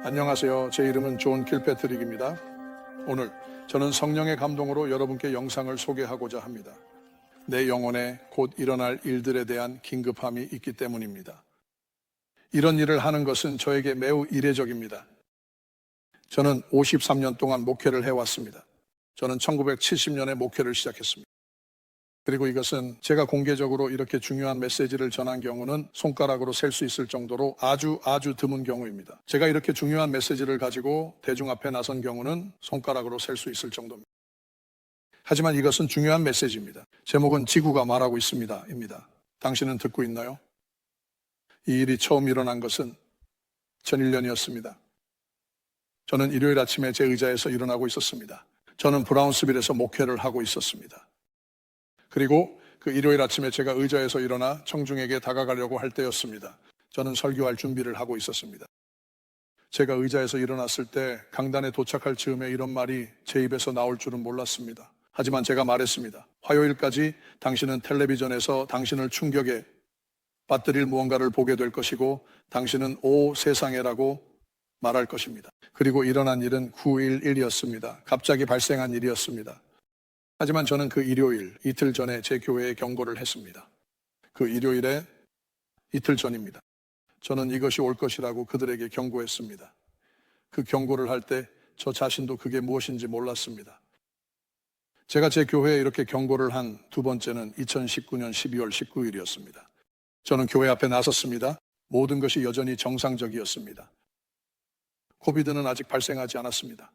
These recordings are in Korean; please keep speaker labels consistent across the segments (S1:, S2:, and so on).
S1: 안녕하세요. 제 이름은 존 kilpatrick입니다. 오늘 저는 성령의 감동으로 여러분께 영상을 소개하고자 합니다. 내 영혼에 곧 일어날 일들에 대한 긴급함이 있기 때문입니다. 이런 일을 하는 것은 저에게 매우 이례적입니다. 저는 53년 동안 목회를 해왔습니다. 저는 1970년에 목회를 시작했습니다. 그리고 이것은 제가 공개적으로 이렇게 중요한 메시지를 전한 경우는 손가락으로 셀 수 있을 정도로 아주 드문 경우입니다. 제가 이렇게 중요한 메시지를 가지고 대중 앞에 나선 경우는 손가락으로 셀 수 있을 정도입니다. 하지만 이것은 중요한 메시지입니다. 제목은 지구가 말하고 있습니다. 입니다. 당신은 듣고 있나요? 이 일이 처음 일어난 것은 2001년이었습니다. 저는 일요일 아침에 제 의자에서 일어나고 있었습니다. 저는 브라운스빌에서 목회를 하고 있었습니다. 그리고 그 일요일 아침에 제가 의자에서 일어나 청중에게 다가가려고 할 때였습니다. 저는 설교할 준비를 하고 있었습니다. 제가 의자에서 일어났을 때 강단에 도착할 즈음에 이런 말이 제 입에서 나올 줄은 몰랐습니다. 하지만 제가 말했습니다. 화요일까지 당신은 텔레비전에서 당신을 충격에 빠뜨릴 무언가를 보게 될 것이고 당신은 오 세상에라고 말할 것입니다. 그리고 일어난 일은 9.11이었습니다. 갑자기 발생한 일이었습니다. 하지만 저는 그 일요일, 이틀 전에 제 교회에 경고를 했습니다. 그 일요일에 이틀 전입니다. 저는 이것이 올 것이라고 그들에게 경고했습니다. 그 경고를 할 때 저 자신도 그게 무엇인지 몰랐습니다. 제가 제 교회에 이렇게 경고를 한 두 번째는 2019년 12월 19일이었습니다. 저는 교회 앞에 나섰습니다. 모든 것이 여전히 정상적이었습니다. 코비드는 아직 발생하지 않았습니다.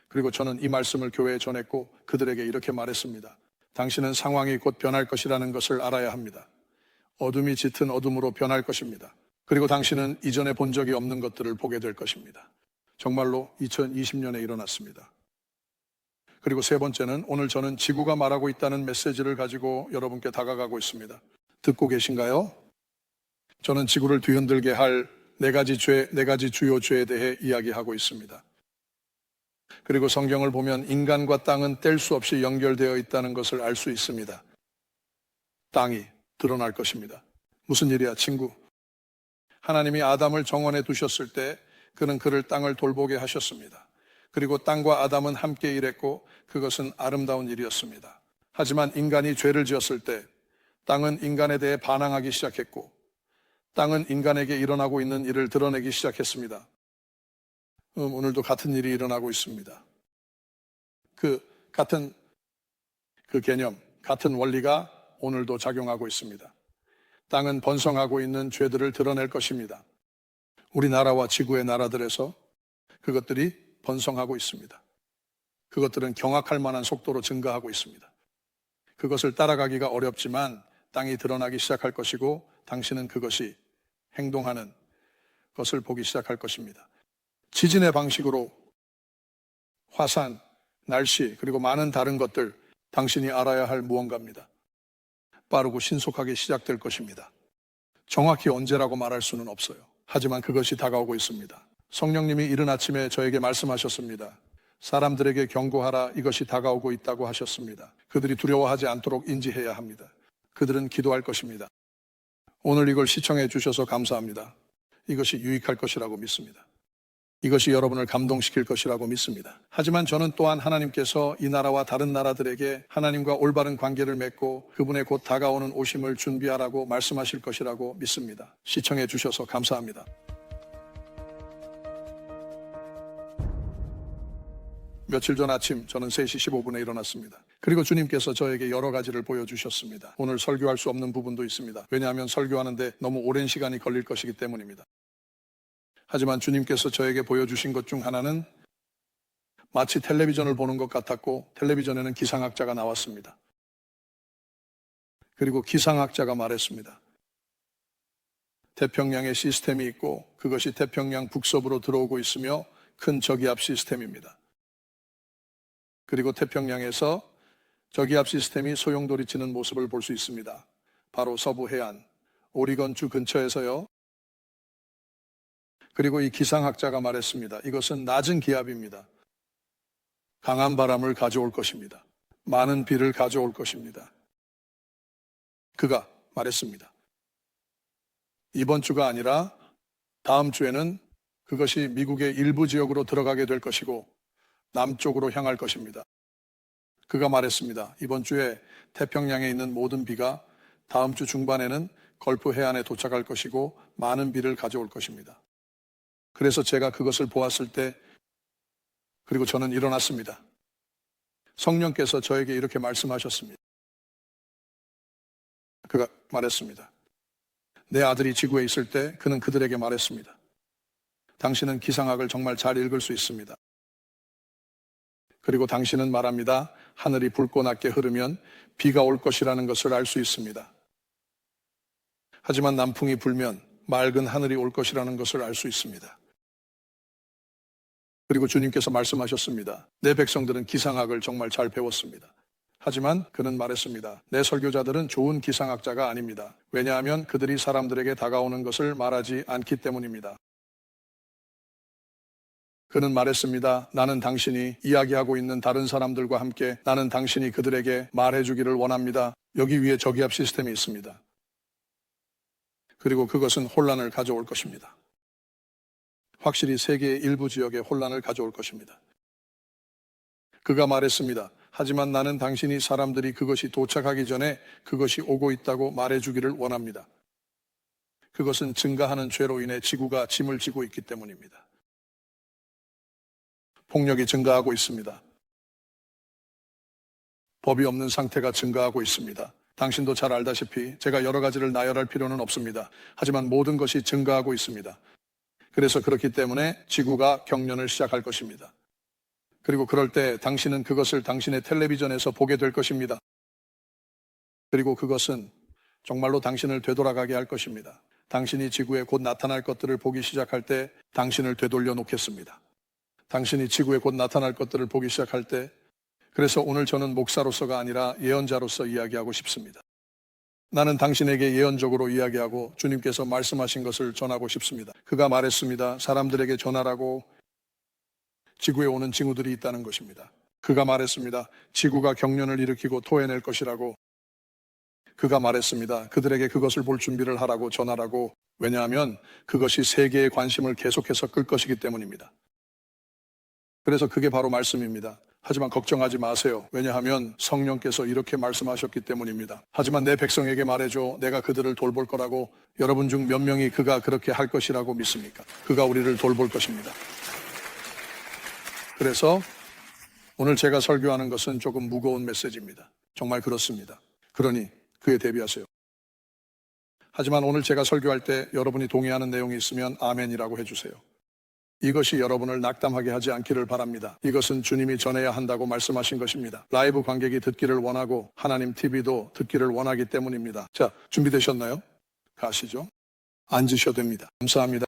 S1: 그리고 저는 이 말씀을 교회에 전했고 그들에게 이렇게 말했습니다. 당신은 상황이 곧 변할 것이라는 것을 알아야 합니다. 어둠이 짙은 어둠으로 변할 것입니다. 그리고 당신은 이전에 본 적이 없는 것들을 보게 될 것입니다. 정말로 2020년에 일어났습니다. 그리고 세 번째는 오늘 저는 지구가 말하고 있다는 메시지를 가지고 여러분께 다가가고 있습니다. 듣고 계신가요? 저는 지구를 뒤흔들게 할 네 가지 주요 죄에 대해 이야기하고 있습니다. 그리고 성경을 보면 인간과 땅은 뗄 수 없이 연결되어 있다는 것을 알 수 있습니다. 땅이 드러날 것입니다. 무슨 일이야, 친구? 하나님이 아담을 정원에 두셨을 때 그는 그를 땅을 돌보게 하셨습니다. 그리고 땅과 아담은 함께 일했고 그것은 아름다운 일이었습니다. 하지만 인간이 죄를 지었을 때 땅은 인간에 대해 반항하기 시작했고 땅은 인간에게 일어나고 있는 일을 드러내기 시작했습니다. 오늘도 같은 일이 일어나고 있습니다. 같은 개념, 같은 원리가 오늘도 작용하고 있습니다. 땅은 번성하고 있는 죄들을 드러낼 것입니다. 우리나라와 지구의 나라들에서 그것들이 번성하고 있습니다. 그것들은 경악할 만한 속도로 증가하고 있습니다. 그것을 따라가기가 어렵지만 땅이 드러나기 시작할 것이고 당신은 그것이 행동하는 것을 보기 시작할 것입니다. 지진의 방식으로 화산, 날씨, 그리고 많은 다른 것들, 당신이 알아야 할 무언가입니다. 빠르고 신속하게 시작될 것입니다. 정확히 언제라고 말할 수는 없어요. 하지만 그것이 다가오고 있습니다. 성령님이 이른 아침에 저에게 말씀하셨습니다. 사람들에게 경고하라, 이것이 다가오고 있다고 하셨습니다. 그들이 두려워하지 않도록 인지해야 합니다. 그들은 기도할 것입니다. 오늘 이걸 시청해 주셔서 감사합니다. 이것이 유익할 것이라고 믿습니다. 이것이 여러분을 감동시킬 것이라고 믿습니다. 하지만 저는 또한 하나님께서 이 나라와 다른 나라들에게 하나님과 올바른 관계를 맺고 그분의 곧 다가오는 오심을 준비하라고 말씀하실 것이라고 믿습니다. 시청해 주셔서 감사합니다. 며칠 전 아침 저는 3시 15분에 일어났습니다. 그리고 주님께서 저에게 여러 가지를 보여주셨습니다. 오늘 설교할 수 없는 부분도 있습니다. 왜냐하면 설교하는데 너무 오랜 시간이 걸릴 것이기 때문입니다. 하지만 주님께서 저에게 보여주신 것 중 하나는 마치 텔레비전을 보는 것 같았고 텔레비전에는 기상학자가 나왔습니다. 그리고 기상학자가 말했습니다. 태평양에 시스템이 있고 그것이 태평양 북서부로 들어오고 있으며 큰 저기압 시스템입니다. 그리고 태평양에서 저기압 시스템이 소용돌이치는 모습을 볼 수 있습니다. 바로 서부 해안, 오리건주 근처에서요. 그리고 이 기상학자가 말했습니다. 이것은 낮은 기압입니다. 강한 바람을 가져올 것입니다. 많은 비를 가져올 것입니다. 그가 말했습니다. 이번 주가 아니라 다음 주에는 그것이 미국의 일부 지역으로 들어가게 될 것이고 남쪽으로 향할 것입니다. 그가 말했습니다. 이번 주에 태평양에 있는 모든 비가 다음 주 중반에는 걸프 해안에 도착할 것이고 많은 비를 가져올 것입니다. 그래서 제가 그것을 보았을 때, 그리고 저는 일어났습니다. 성령께서 저에게 이렇게 말씀하셨습니다. 그가 말했습니다. 내 아들이 지구에 있을 때 그는 그들에게 말했습니다. 당신은 기상학을 정말 잘 읽을 수 있습니다. 그리고 당신은 말합니다. 하늘이 붉고 낮게 흐르면 비가 올 것이라는 것을 알 수 있습니다. 하지만 남풍이 불면 맑은 하늘이 올 것이라는 것을 알 수 있습니다. 그리고 주님께서 말씀하셨습니다. 내 백성들은 기상학을 정말 잘 배웠습니다. 하지만 그는 말했습니다. 내 설교자들은 좋은 기상학자가 아닙니다. 왜냐하면 그들이 사람들에게 다가오는 것을 말하지 않기 때문입니다. 그는 말했습니다. 나는 당신이 이야기하고 있는 다른 사람들과 함께 나는 당신이 그들에게 말해주기를 원합니다. 여기 위에 저기압 시스템이 있습니다. 그리고 그것은 혼란을 가져올 것입니다. 확실히 세계의 일부 지역에 혼란을 가져올 것입니다. 그가 말했습니다. 하지만 나는 당신이 사람들이 그것이 도착하기 전에 그것이 오고 있다고 말해주기를 원합니다. 그것은 증가하는 죄로 인해 지구가 짐을 지고 있기 때문입니다. 폭력이 증가하고 있습니다. 법이 없는 상태가 증가하고 있습니다. 당신도 잘 알다시피 제가 여러 가지를 나열할 필요는 없습니다. 하지만 모든 것이 증가하고 있습니다. 그래서 그렇기 때문에 지구가 경련을 시작할 것입니다. 그리고 그럴 때 당신은 그것을 당신의 텔레비전에서 보게 될 것입니다. 그리고 그것은 정말로 당신을 되돌아가게 할 것입니다. 당신이 지구에 곧 나타날 것들을 보기 시작할 때 당신을 되돌려 놓겠습니다. 당신이 지구에 곧 나타날 것들을 보기 시작할 때, 그래서 오늘 저는 목사로서가 아니라 예언자로서 이야기하고 싶습니다. 나는 당신에게 예언적으로 이야기하고 주님께서 말씀하신 것을 전하고 싶습니다. 그가 말했습니다. 사람들에게 전하라고 지구에 오는 징후들이 있다는 것입니다. 그가 말했습니다. 지구가 경련을 일으키고 토해낼 것이라고. 그가 말했습니다. 그들에게 그것을 볼 준비를 하라고 전하라고. 왜냐하면 그것이 세계의 관심을 계속해서 끌 것이기 때문입니다. 그래서 그게 바로 말씀입니다. 하지만 걱정하지 마세요. 왜냐하면 성령께서 이렇게 말씀하셨기 때문입니다. 하지만 내 백성에게 말해줘. 내가 그들을 돌볼 거라고. 여러분 중 몇 명이 그가 그렇게 할 것이라고 믿습니까? 그가 우리를 돌볼 것입니다. 그래서 오늘 제가 설교하는 것은 조금 무거운 메시지입니다. 정말 그렇습니다. 그러니 그에 대비하세요. 하지만 오늘 제가 설교할 때 여러분이 동의하는 내용이 있으면 아멘이라고 해주세요. 이것이 여러분을 낙담하게 하지 않기를 바랍니다. 이것은 주님이 전해야 한다고 말씀하신 것입니다. 라이브 관객이 듣기를 원하고 하나님 TV도 듣기를 원하기 때문입니다. 자, 준비되셨나요? 가시죠. 앉으셔도 됩니다. 감사합니다.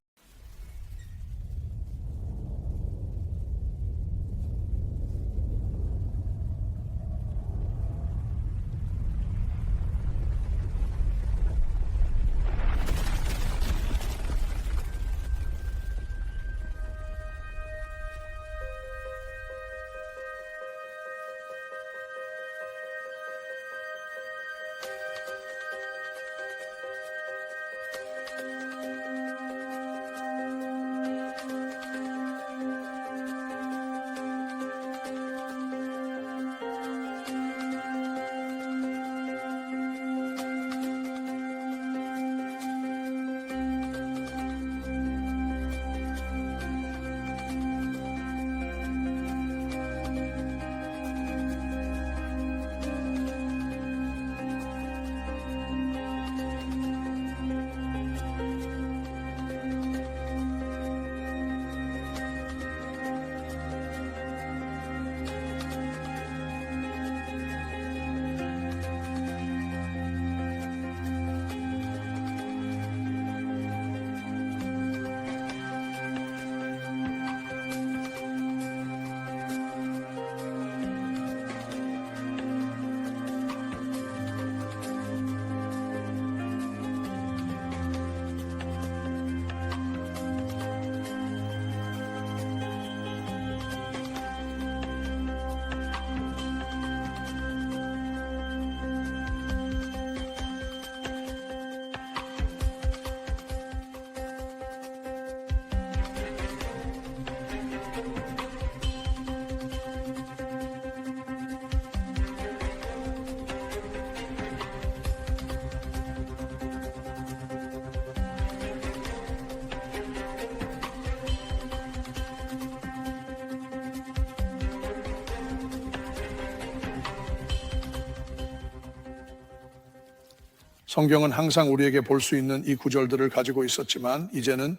S1: 성경은 항상 우리에게 볼 수 있는 이 구절들을 가지고 있었지만 이제는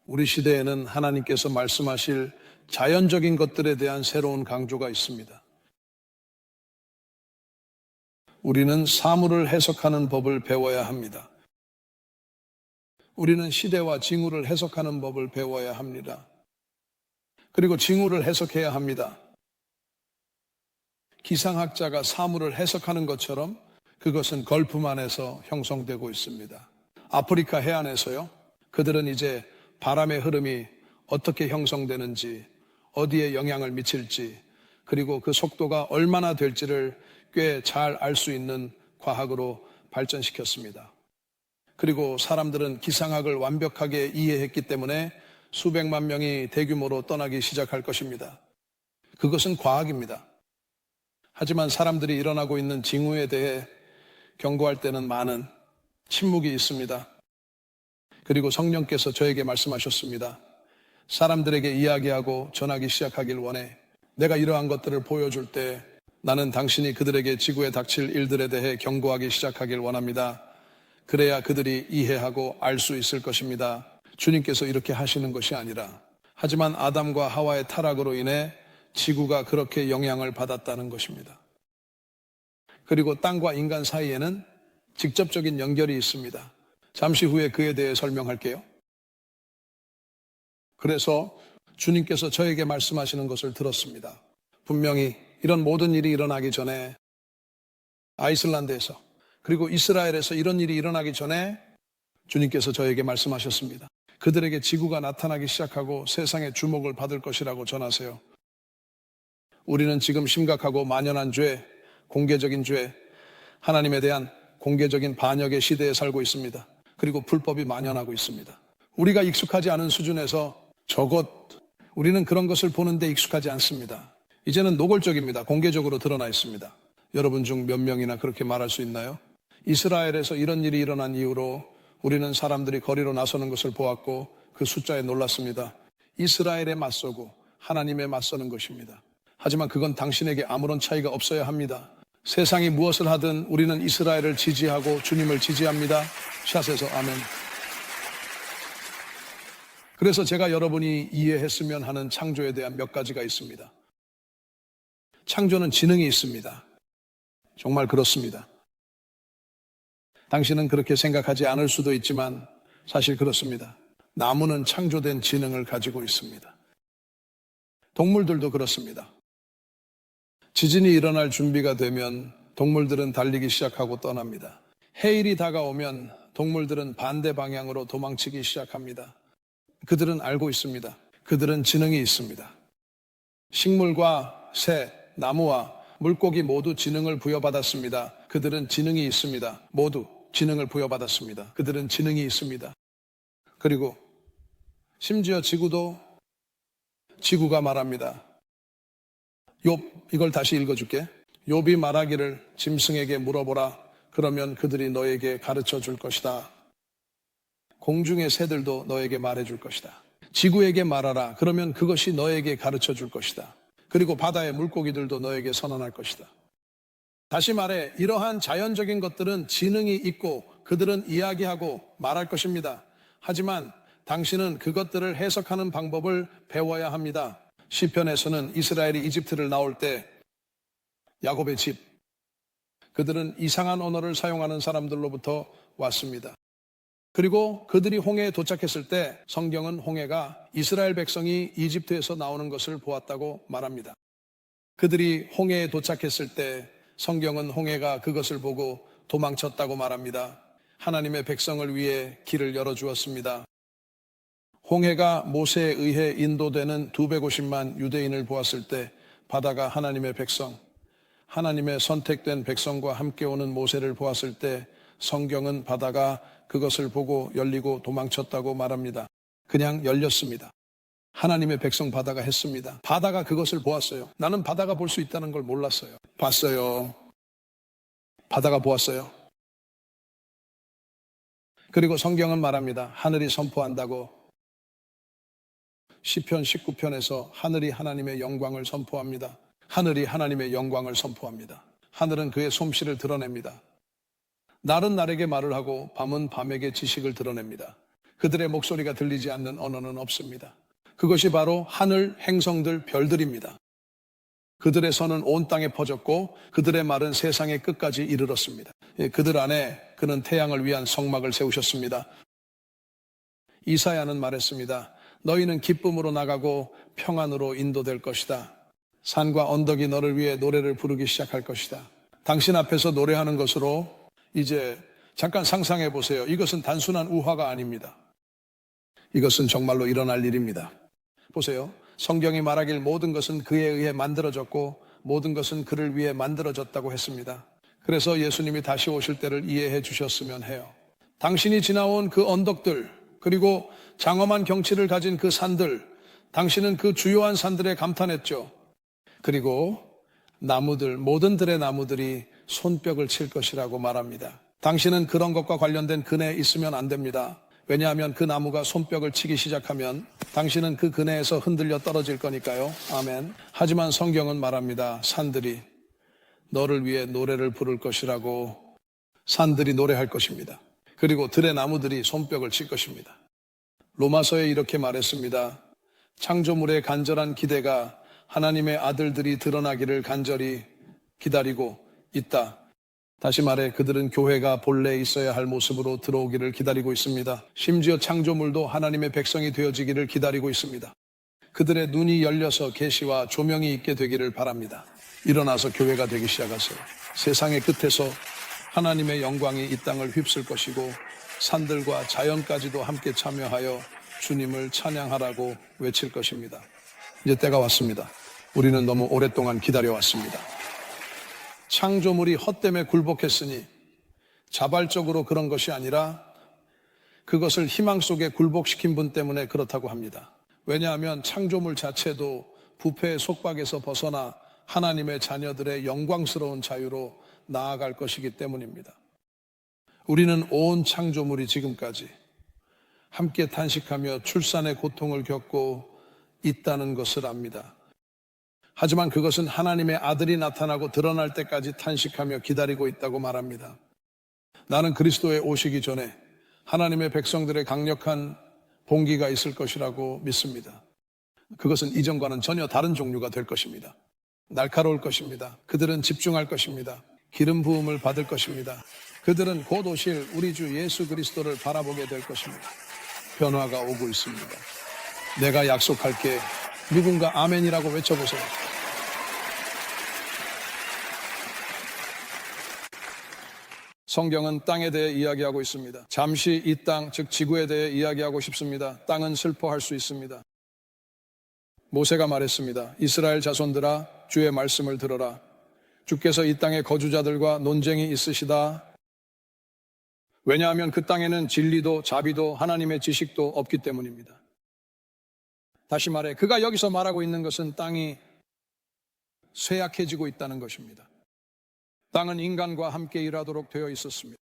S1: 우리 시대에는 하나님께서 말씀하실 자연적인 것들에 대한 새로운 강조가 있습니다. 우리는 사물을 해석하는 법을 배워야 합니다. 우리는 시대와 징후를 해석하는 법을 배워야 합니다. 그리고 징후를 해석해야 합니다. 기상학자가 사물을 해석하는 것처럼 그것은 걸프만에서 형성되고 있습니다. 아프리카 해안에서요, 그들은 이제 바람의 흐름이 어떻게 형성되는지, 어디에 영향을 미칠지, 그리고 그 속도가 얼마나 될지를 꽤 잘 알 수 있는 과학으로 발전시켰습니다. 그리고 사람들은 기상학을 완벽하게 이해했기 때문에 수백만 명이 대규모로 떠나기 시작할 것입니다. 그것은 과학입니다. 하지만 사람들이 일어나고 있는 징후에 대해 경고할 때는 많은 침묵이 있습니다. 그리고 성령께서 저에게 말씀하셨습니다. 사람들에게 이야기하고 전하기 시작하길 원해. 내가 이러한 것들을 보여줄 때 나는 당신이 그들에게 지구에 닥칠 일들에 대해 경고하기 시작하길 원합니다. 그래야 그들이 이해하고 알 수 있을 것입니다. 주님께서 이렇게 하시는 것이 아니라, 하지만 아담과 하와의 타락으로 인해 지구가 그렇게 영향을 받았다는 것입니다. 그리고 땅과 인간 사이에는 직접적인 연결이 있습니다. 잠시 후에 그에 대해 설명할게요. 그래서 주님께서 저에게 말씀하시는 것을 들었습니다. 분명히 이런 모든 일이 일어나기 전에 아이슬란드에서 그리고 이스라엘에서 이런 일이 일어나기 전에 주님께서 저에게 말씀하셨습니다. 그들에게 지구가 나타나기 시작하고 세상의 주목을 받을 것이라고 전하세요. 우리는 지금 심각하고 만연한 죄, 공개적인 죄, 하나님에 대한 공개적인 반역의 시대에 살고 있습니다. 그리고 불법이 만연하고 있습니다. 우리가 익숙하지 않은 수준에서 우리는 그런 것을 보는데 익숙하지 않습니다. 이제는 노골적입니다. 공개적으로 드러나 있습니다. 여러분 중 몇 명이나 그렇게 말할 수 있나요? 이스라엘에서 이런 일이 일어난 이후로 우리는 사람들이 거리로 나서는 것을 보았고 그 숫자에 놀랐습니다. 이스라엘에 맞서고 하나님에 맞서는 것입니다. 하지만 그건 당신에게 아무런 차이가 없어야 합니다. 세상이 무엇을 하든 우리는 이스라엘을 지지하고 주님을 지지합니다. 샷에서 아멘. 그래서 제가 여러분이 이해했으면 하는 창조에 대한 몇 가지가 있습니다. 창조는 지능이 있습니다. 정말 그렇습니다. 당신은 그렇게 생각하지 않을 수도 있지만 사실 그렇습니다. 나무는 창조된 지능을 가지고 있습니다. 동물들도 그렇습니다. 지진이 일어날 준비가 되면 동물들은 달리기 시작하고 떠납니다. 해일이 다가오면 동물들은 반대 방향으로 도망치기 시작합니다. 그들은 알고 있습니다. 그들은 지능이 있습니다. 식물과 새, 나무와 물고기 모두 지능을 부여받았습니다. 그들은 지능이 있습니다. 모두 지능을 부여받았습니다. 그들은 지능이 있습니다. 그리고 심지어 지구가 말합니다. 이걸 다시 읽어줄게. 욥이 말하기를 짐승에게 물어보라. 그러면 그들이 너에게 가르쳐 줄 것이다. 공중의 새들도 너에게 말해 줄 것이다. 지구에게 말하라. 그러면 그것이 너에게 가르쳐 줄 것이다. 그리고 바다의 물고기들도 너에게 선언할 것이다. 다시 말해, 이러한 자연적인 것들은 지능이 있고 그들은 이야기하고 말할 것입니다. 하지만 당신은 그것들을 해석하는 방법을 배워야 합니다. 시편에서는 이스라엘이 이집트를 나올 때 야곱의 집, 그들은 이상한 언어를 사용하는 사람들로부터 왔습니다. 그리고 그들이 홍해에 도착했을 때 성경은 홍해가 이스라엘 백성이 이집트에서 나오는 것을 보았다고 말합니다. 그들이 홍해에 도착했을 때 성경은 홍해가 그것을 보고 도망쳤다고 말합니다. 하나님의 백성을 위해 길을 열어주었습니다. 홍해가 모세에 의해 인도되는 250만 유대인을 보았을 때 바다가 하나님의 백성, 하나님의 선택된 백성과 함께 오는 모세를 보았을 때 성경은 바다가 그것을 보고 열리고 도망쳤다고 말합니다. 그냥 열렸습니다. 하나님의 백성 바다가 했습니다. 바다가 그것을 보았어요. 나는 바다가 볼 수 있다는 걸 몰랐어요. 봤어요. 바다가 보았어요. 그리고 성경은 말합니다. 하늘이 선포한다고. 시편 19편에서 하늘이 하나님의 영광을 선포합니다. 하늘이 하나님의 영광을 선포합니다. 하늘은 그의 솜씨를 드러냅니다. 날은 날에게 말을 하고 밤은 밤에게 지식을 드러냅니다. 그들의 목소리가 들리지 않는 언어는 없습니다. 그것이 바로 하늘, 행성들, 별들입니다. 그들의 선은 온 땅에 퍼졌고 그들의 말은 세상의 끝까지 이르렀습니다. 그들 안에 그는 태양을 위한 성막을 세우셨습니다. 이사야는 말했습니다. 너희는 기쁨으로 나가고 평안으로 인도될 것이다. 산과 언덕이 너를 위해 노래를 부르기 시작할 것이다. 당신 앞에서 노래하는 것으로 이제 잠깐 상상해 보세요. 이것은 단순한 우화가 아닙니다. 이것은 정말로 일어날 일입니다. 보세요. 성경이 말하길 모든 것은 그에 의해 만들어졌고 모든 것은 그를 위해 만들어졌다고 했습니다. 그래서 예수님이 다시 오실 때를 이해해 주셨으면 해요. 당신이 지나온 그 언덕들, 그리고 장엄한 경치를 가진 그 산들, 당신은 그 주요한 산들에 감탄했죠. 그리고 나무들, 모든 들의 나무들이 손뼉을 칠 것이라고 말합니다. 당신은 그런 것과 관련된 근해에 있으면 안 됩니다. 왜냐하면 그 나무가 손뼉을 치기 시작하면 당신은 그 근해에서 흔들려 떨어질 거니까요. 아멘. 하지만 성경은 말합니다. 산들이 너를 위해 노래를 부를 것이라고. 산들이 노래할 것입니다. 그리고 들의 나무들이 손뼉을 칠 것입니다. 로마서에 이렇게 말했습니다. 창조물의 간절한 기대가 하나님의 아들들이 드러나기를 간절히 기다리고 있다. 다시 말해 그들은 교회가 본래 있어야 할 모습으로 들어오기를 기다리고 있습니다. 심지어 창조물도 하나님의 백성이 되어지기를 기다리고 있습니다. 그들의 눈이 열려서 계시와 조명이 있게 되기를 바랍니다. 일어나서 교회가 되기 시작하세요. 세상의 끝에서 하나님의 영광이 이 땅을 휩쓸 것이고 산들과 자연까지도 함께 참여하여 주님을 찬양하라고 외칠 것입니다. 이제 때가 왔습니다. 우리는 너무 오랫동안 기다려왔습니다. 창조물이 헛됨에 굴복했으니 자발적으로 그런 것이 아니라 그것을 희망 속에 굴복시킨 분 때문에 그렇다고 합니다. 왜냐하면 창조물 자체도 부패의 속박에서 벗어나 하나님의 자녀들의 영광스러운 자유로 나아갈 것이기 때문입니다. 우리는 온 창조물이 지금까지 함께 탄식하며 출산의 고통을 겪고 있다는 것을 압니다. 하지만 그것은 하나님의 아들이 나타나고 드러날 때까지 탄식하며 기다리고 있다고 말합니다. 나는 그리스도에 오시기 전에 하나님의 백성들의 강력한 봉기가 있을 것이라고 믿습니다. 그것은 이전과는 전혀 다른 종류가 될 것입니다. 날카로울 것입니다. 그들은 집중할 것입니다. 기름 부음을 받을 것입니다. 그들은 곧 오실 우리 주 예수 그리스도를 바라보게 될 것입니다. 변화가 오고 있습니다. 내가 약속할게. 누군가 아멘이라고 외쳐보세요. 성경은 땅에 대해 이야기하고 있습니다. 잠시 이 땅, 즉 지구에 대해 이야기하고 싶습니다. 땅은 슬퍼할 수 있습니다. 모세가 말했습니다. 이스라엘 자손들아, 주의 말씀을 들어라. 주께서 이 땅의 거주자들과 논쟁이 있으시다. 왜냐하면 그 땅에는 진리도 자비도 하나님의 지식도 없기 때문입니다. 다시 말해, 그가 여기서 말하고 있는 것은 땅이 쇠약해지고 있다는 것입니다. 땅은 인간과 함께 일하도록 되어 있었습니다.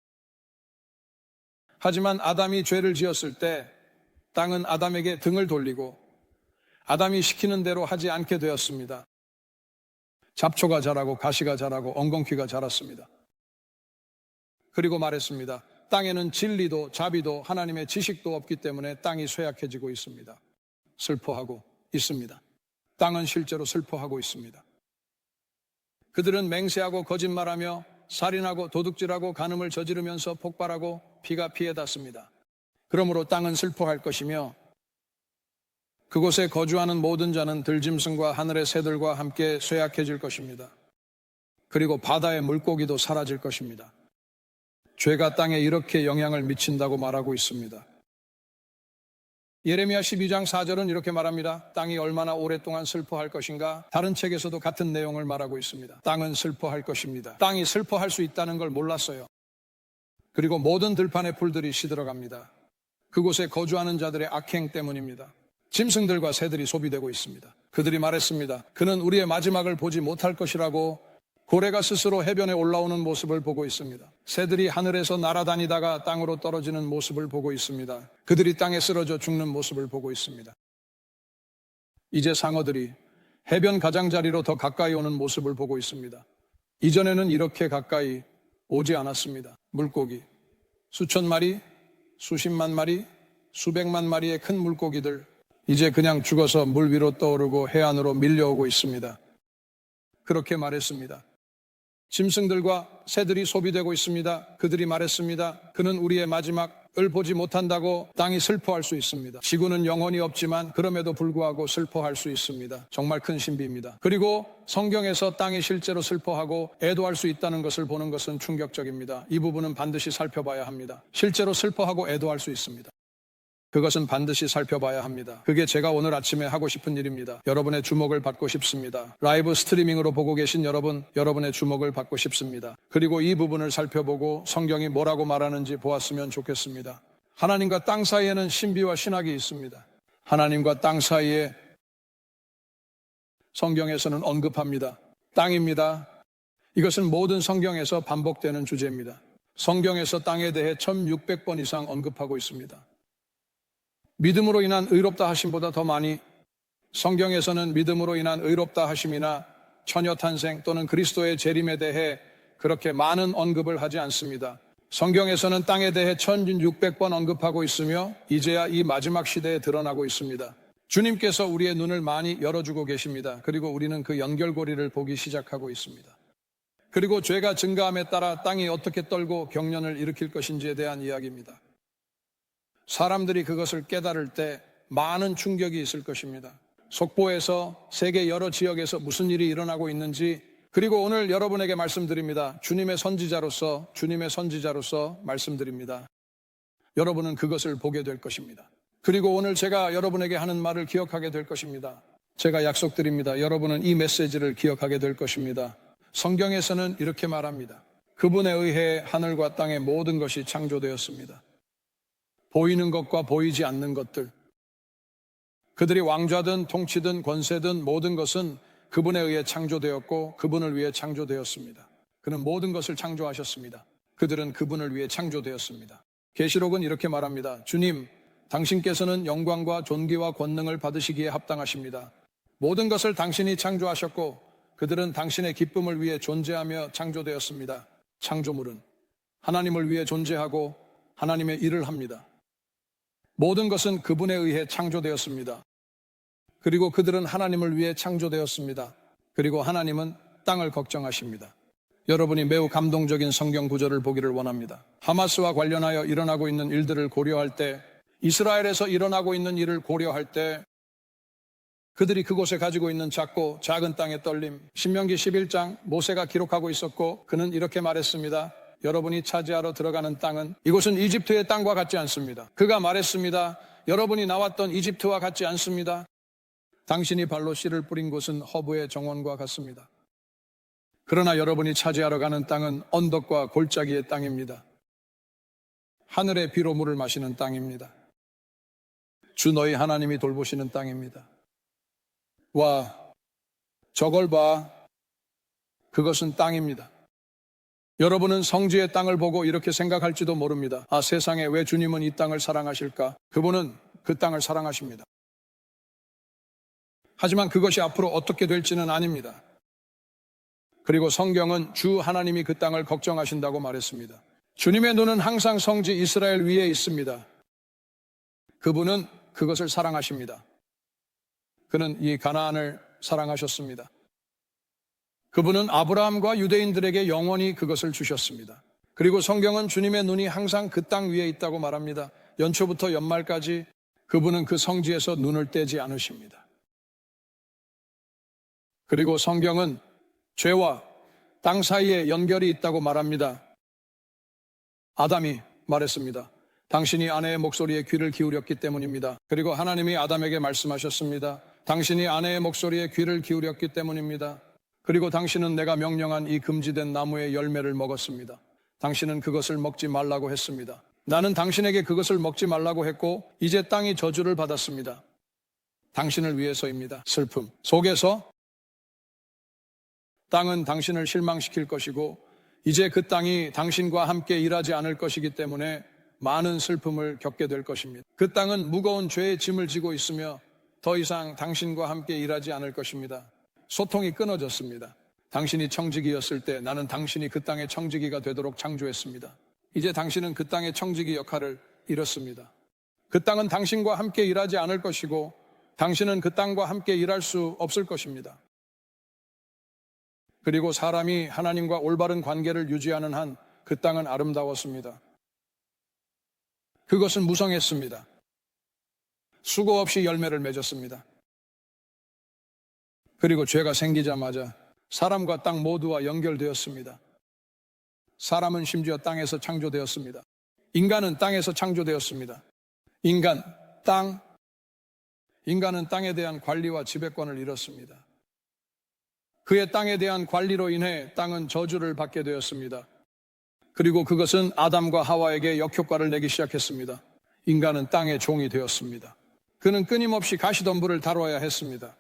S1: 하지만 아담이 죄를 지었을 때 땅은 아담에게 등을 돌리고 아담이 시키는 대로 하지 않게 되었습니다. 잡초가 자라고 가시가 자라고 엉겅퀴가 자랐습니다. 그리고 말했습니다. 땅에는 진리도 자비도 하나님의 지식도 없기 때문에 땅이 쇠약해지고 있습니다. 슬퍼하고 있습니다. 땅은 실제로 슬퍼하고 있습니다. 그들은 맹세하고 거짓말하며 살인하고 도둑질하고 간음을 저지르면서 폭발하고 피가 피해 닿습니다. 그러므로 땅은 슬퍼할 것이며 그곳에 거주하는 모든 자는 들짐승과 하늘의 새들과 함께 쇠약해질 것입니다. 그리고 바다의 물고기도 사라질 것입니다. 죄가 땅에 이렇게 영향을 미친다고 말하고 있습니다. 예레미야 12장 4절은 이렇게 말합니다. 땅이 얼마나 오랫동안 슬퍼할 것인가? 다른 책에서도 같은 내용을 말하고 있습니다. 땅은 슬퍼할 것입니다. 땅이 슬퍼할 수 있다는 걸 몰랐어요. 그리고 모든 들판의 풀들이 시들어갑니다. 그곳에 거주하는 자들의 악행 때문입니다. 짐승들과 새들이 소비되고 있습니다. 그들이 말했습니다. 그는 우리의 마지막을 보지 못할 것이라고. 고래가 스스로 해변에 올라오는 모습을 보고 있습니다. 새들이 하늘에서 날아다니다가 땅으로 떨어지는 모습을 보고 있습니다. 그들이 땅에 쓰러져 죽는 모습을 보고 있습니다. 이제 상어들이 해변 가장자리로 더 가까이 오는 모습을 보고 있습니다. 이전에는 이렇게 가까이 오지 않았습니다. 물고기, 수천 마리, 수십만 마리, 수백만 마리의 큰 물고기들, 이제 그냥 죽어서 물 위로 떠오르고 해안으로 밀려오고 있습니다. 그렇게 말했습니다. 짐승들과 새들이 소비되고 있습니다. 그들이 말했습니다. 그는 우리의 마지막을 보지 못한다고 땅이 슬퍼할 수 있습니다. 지구는 영혼이 없지만 그럼에도 불구하고 슬퍼할 수 있습니다. 정말 큰 신비입니다. 그리고 성경에서 땅이 실제로 슬퍼하고 애도할 수 있다는 것을 보는 것은 충격적입니다. 이 부분은 반드시 살펴봐야 합니다. 실제로 슬퍼하고 애도할 수 있습니다. 그것은 반드시 살펴봐야 합니다. 그게 제가 오늘 아침에 하고 싶은 일입니다. 여러분의 주목을 받고 싶습니다. 라이브 스트리밍으로 보고 계신 여러분, 여러분의 주목을 받고 싶습니다. 그리고 이 부분을 살펴보고 성경이 뭐라고 말하는지 보았으면 좋겠습니다. 하나님과 땅 사이에는 신비와 신학이 있습니다. 하나님과 땅 사이에 성경에서는 언급합니다. 땅입니다. 이것은 모든 성경에서 반복되는 주제입니다. 성경에서 땅에 대해 1600번 이상 언급하고 있습니다. 믿음으로 인한 의롭다 하심보다 더 많이 성경에서는 믿음으로 인한 의롭다 하심이나 처녀 탄생 또는 그리스도의 재림에 대해 그렇게 많은 언급을 하지 않습니다. 성경에서는 땅에 대해 1600번 언급하고 있으며 이제야 이 마지막 시대에 드러나고 있습니다. 주님께서 우리의 눈을 많이 열어주고 계십니다. 그리고 우리는 그 연결고리를 보기 시작하고 있습니다. 그리고 죄가 증가함에 따라 땅이 어떻게 떨고 경련을 일으킬 것인지에 대한 이야기입니다. 사람들이 그것을 깨달을 때 많은 충격이 있을 것입니다. 속보에서 세계 여러 지역에서 무슨 일이 일어나고 있는지, 그리고 오늘 여러분에게 말씀드립니다. 주님의 선지자로서 말씀드립니다. 여러분은 그것을 보게 될 것입니다. 그리고 오늘 제가 여러분에게 하는 말을 기억하게 될 것입니다. 제가 약속드립니다. 여러분은 이 메시지를 기억하게 될 것입니다. 성경에서는 이렇게 말합니다. 그분에 의해 하늘과 땅의 모든 것이 창조되었습니다. 보이는 것과 보이지 않는 것들, 그들이 왕좌든 통치든 권세든 모든 것은 그분에 의해 창조되었고 그분을 위해 창조되었습니다. 그는 모든 것을 창조하셨습니다. 그들은 그분을 위해 창조되었습니다. 계시록은 이렇게 말합니다. 주님, 당신께서는 영광과 존귀와 권능을 받으시기에 합당하십니다. 모든 것을 당신이 창조하셨고 그들은 당신의 기쁨을 위해 존재하며 창조되었습니다. 창조물은 하나님을 위해 존재하고 하나님의 일을 합니다. 모든 것은 그분에 의해 창조되었습니다. 그리고 그들은 하나님을 위해 창조되었습니다. 그리고 하나님은 땅을 걱정하십니다. 여러분이 매우 감동적인 성경 구절을 보기를 원합니다. 하마스와 관련하여 일어나고 있는 일들을 고려할 때, 이스라엘에서 일어나고 있는 일을 고려할 때 그들이 그곳에 가지고 있는 작고 작은 땅의 떨림, 신명기 11장 모세가 기록하고 있었고 그는 이렇게 말했습니다. 여러분이 차지하러 들어가는 땅은 이곳은 이집트의 땅과 같지 않습니다. 그가 말했습니다. 여러분이 나왔던 이집트와 같지 않습니다. 당신이 발로 씨를 뿌린 곳은 허브의 정원과 같습니다. 그러나 여러분이 차지하러 가는 땅은 언덕과 골짜기의 땅입니다. 하늘의 비로 물을 마시는 땅입니다. 주 너희 하나님이 돌보시는 땅입니다. 와, 저걸 봐. 그것은 땅입니다. 여러분은 성지의 땅을 보고 이렇게 생각할지도 모릅니다. 아, 세상에 왜 주님은 이 땅을 사랑하실까? 그분은 그 땅을 사랑하십니다. 하지만 그것이 앞으로 어떻게 될지는 아닙니다. 그리고 성경은 주 하나님이 그 땅을 걱정하신다고 말했습니다. 주님의 눈은 항상 성지 이스라엘 위에 있습니다. 그분은 그것을 사랑하십니다. 그는 이 가나안을 사랑하셨습니다. 그분은 아브라함과 유대인들에게 영원히 그것을 주셨습니다. 그리고 성경은 주님의 눈이 항상 그 땅 위에 있다고 말합니다. 연초부터 연말까지 그분은 그 성지에서 눈을 떼지 않으십니다. 그리고 성경은 죄와 땅 사이에 연결이 있다고 말합니다. 아담이 말했습니다. 당신이 아내의 목소리에 귀를 기울였기 때문입니다. 그리고 하나님이 아담에게 말씀하셨습니다. 당신이 아내의 목소리에 귀를 기울였기 때문입니다. 그리고 당신은 내가 명령한 이 금지된 나무의 열매를 먹었습니다. 당신은 그것을 먹지 말라고 했습니다. 나는 당신에게 그것을 먹지 말라고 했고 이제 땅이 저주를 받았습니다. 당신을 위해서입니다. 슬픔 속에서 땅은 당신을 실망시킬 것이고 이제 그 땅이 당신과 함께 일하지 않을 것이기 때문에 많은 슬픔을 겪게 될 것입니다. 그 땅은 무거운 죄의 짐을 지고 있으며 더 이상 당신과 함께 일하지 않을 것입니다. 소통이 끊어졌습니다. 당신이 청지기였을 때 나는 당신이 그 땅의 청지기가 되도록 창조했습니다. 이제 당신은 그 땅의 청지기 역할을 잃었습니다. 그 땅은 당신과 함께 일하지 않을 것이고 당신은 그 땅과 함께 일할 수 없을 것입니다. 그리고 사람이 하나님과 올바른 관계를 유지하는 한 그 땅은 아름다웠습니다. 그것은 무성했습니다. 수고 없이 열매를 맺었습니다. 그리고 죄가 생기자마자 사람과 땅 모두와 연결되었습니다. 사람은 심지어 땅에서 창조되었습니다. 인간은 땅에서 창조되었습니다. 인간은 땅에 대한 관리와 지배권을 잃었습니다. 그의 땅에 대한 관리로 인해 땅은 저주를 받게 되었습니다. 그리고 그것은 아담과 하와에게 역효과를 내기 시작했습니다. 인간은 땅의 종이 되었습니다. 그는 끊임없이 가시덤불을 다뤄야 했습니다.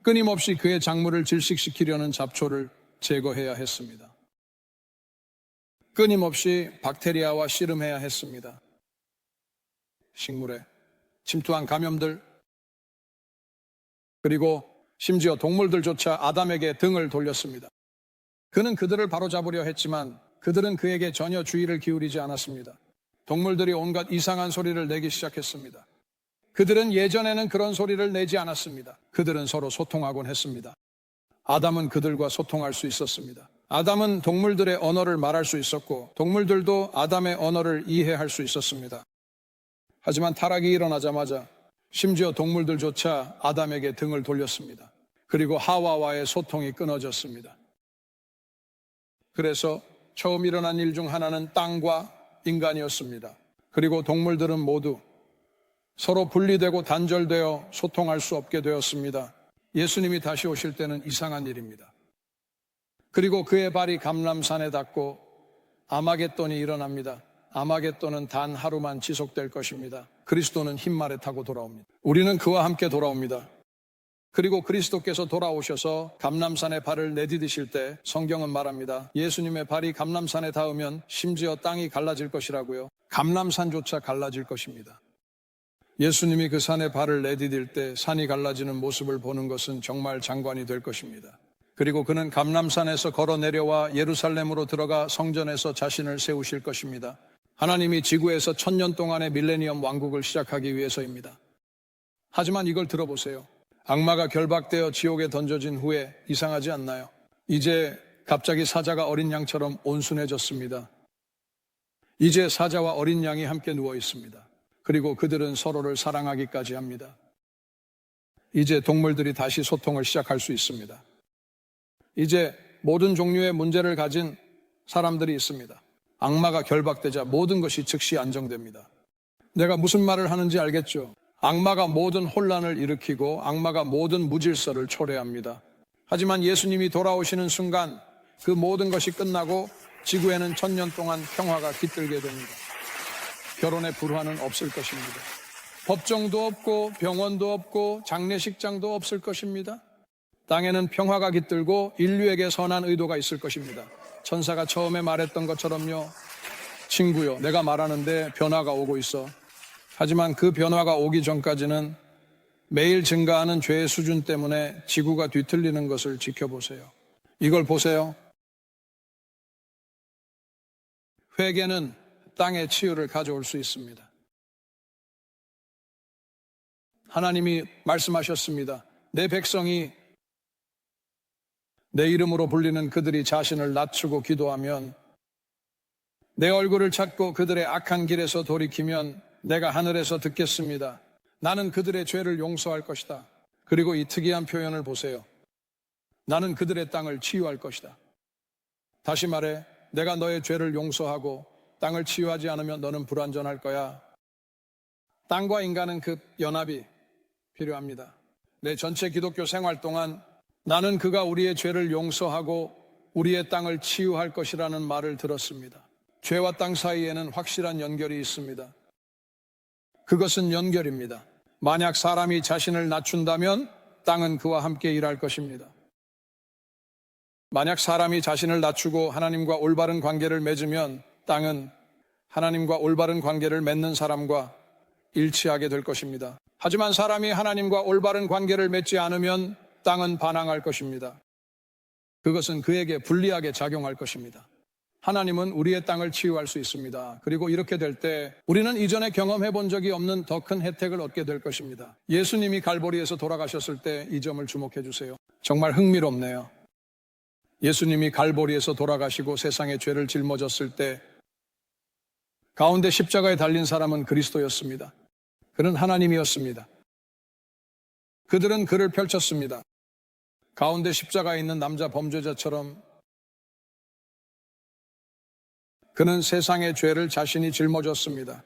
S1: 끊임없이 그의 작물을 질식시키려는 잡초를 제거해야 했습니다. 끊임없이 박테리아와 씨름해야 했습니다. 식물에 침투한 감염들, 그리고 심지어 동물들조차 아담에게 등을 돌렸습니다. 그는 그들을 바로잡으려 했지만 그들은 그에게 전혀 주의를 기울이지 않았습니다. 동물들이 온갖 이상한 소리를 내기 시작했습니다. 그들은 예전에는 그런 소리를 내지 않았습니다. 그들은 서로 소통하곤 했습니다. 아담은 그들과 소통할 수 있었습니다. 아담은 동물들의 언어를 말할 수 있었고 동물들도 아담의 언어를 이해할 수 있었습니다. 하지만 타락이 일어나자마자 심지어 동물들조차 아담에게 등을 돌렸습니다. 그리고 하와와의 소통이 끊어졌습니다. 그래서 처음 일어난 일 중 하나는 땅과 인간이었습니다. 그리고 동물들은 모두 서로 분리되고 단절되어 소통할 수 없게 되었습니다. 예수님이 다시 오실 때는 이상한 일입니다. 그리고 그의 발이 감람산에 닿고 아마겟돈이 일어납니다. 아마겟돈은 단 하루만 지속될 것입니다. 그리스도는 흰말에 타고 돌아옵니다. 우리는 그와 함께 돌아옵니다. 그리고 그리스도께서 돌아오셔서 감람산에 발을 내디디실 때 성경은 말합니다. 예수님의 발이 감람산에 닿으면 심지어 땅이 갈라질 것이라고요. 감람산조차 갈라질 것입니다. 예수님이 그 산에 발을 내디딜 때 산이 갈라지는 모습을 보는 것은 정말 장관이 될 것입니다. 그리고 그는 감람산에서 걸어 내려와 예루살렘으로 들어가 성전에서 자신을 세우실 것입니다. 하나님이 지구에서 1000년 동안의 밀레니엄 왕국을 시작하기 위해서입니다. 하지만 이걸 들어보세요. 악마가 결박되어 지옥에 던져진 후에 이상하지 않나요? 이제 갑자기 사자가 어린 양처럼 온순해졌습니다. 이제 사자와 어린 양이 함께 누워 있습니다. 그리고 그들은 서로를 사랑하기까지 합니다. 이제 동물들이 다시 소통을 시작할 수 있습니다. 이제 모든 종류의 문제를 가진 사람들이 있습니다. 악마가 결박되자 모든 것이 즉시 안정됩니다. 내가 무슨 말을 하는지 알겠죠? 악마가 모든 혼란을 일으키고 악마가 모든 무질서를 초래합니다. 하지만 예수님이 돌아오시는 순간 그 모든 것이 끝나고 지구에는 1000년 동안 평화가 깃들게 됩니다. 결혼의 불화는 없을 것입니다. 법정도 없고 병원도 없고 장례식장도 없을 것입니다. 땅에는 평화가 깃들고 인류에게 선한 의도가 있을 것입니다. 천사가 처음에 말했던 것처럼요. 친구요, 내가 말하는데 변화가 오고 있어. 하지만 그 변화가 오기 전까지는 매일 증가하는 죄의 수준 때문에 지구가 뒤틀리는 것을 지켜보세요. 이걸 보세요. 회개는 땅의 치유를 가져올 수 있습니다. 하나님이 말씀하셨습니다. 내 백성이 내 이름으로 불리는 그들이 자신을 낮추고 기도하면 내 얼굴을 찾고 그들의 악한 길에서 돌이키면 내가 하늘에서 듣겠습니다. 나는 그들의 죄를 용서할 것이다. 그리고 이 특이한 표현을 보세요. 나는 그들의 땅을 치유할 것이다. 다시 말해, 내가 너의 죄를 용서하고 땅을 치유하지 않으면 너는 불완전할 거야. 땅과 인간은 그 연합이 필요합니다. 내 전체 기독교 생활 동안 나는 그가 우리의 죄를 용서하고 우리의 땅을 치유할 것이라는 말을 들었습니다. 죄와 땅 사이에는 확실한 연결이 있습니다. 그것은 연결입니다. 만약 사람이 자신을 낮춘다면 땅은 그와 함께 일할 것입니다. 만약 사람이 자신을 낮추고 하나님과 올바른 관계를 맺으면 땅은 하나님과 올바른 관계를 맺는 사람과 일치하게 될 것입니다. 하지만 사람이 하나님과 올바른 관계를 맺지 않으면 땅은 반항할 것입니다. 그것은 그에게 불리하게 작용할 것입니다. 하나님은 우리의 땅을 치유할 수 있습니다. 그리고 이렇게 될 때 우리는 이전에 경험해 본 적이 없는 더 큰 혜택을 얻게 될 것입니다. 예수님이 갈보리에서 돌아가셨을 때 이 점을 주목해 주세요. 정말 흥미롭네요. 예수님이 갈보리에서 돌아가시고 세상의 죄를 짊어졌을 때 가운데 십자가에 달린 사람은 그리스도였습니다. 그는 하나님이었습니다. 그들은 그를 펼쳤습니다. 가운데 십자가에 있는 남자 범죄자처럼 그는 세상의 죄를 자신이 짊어졌습니다.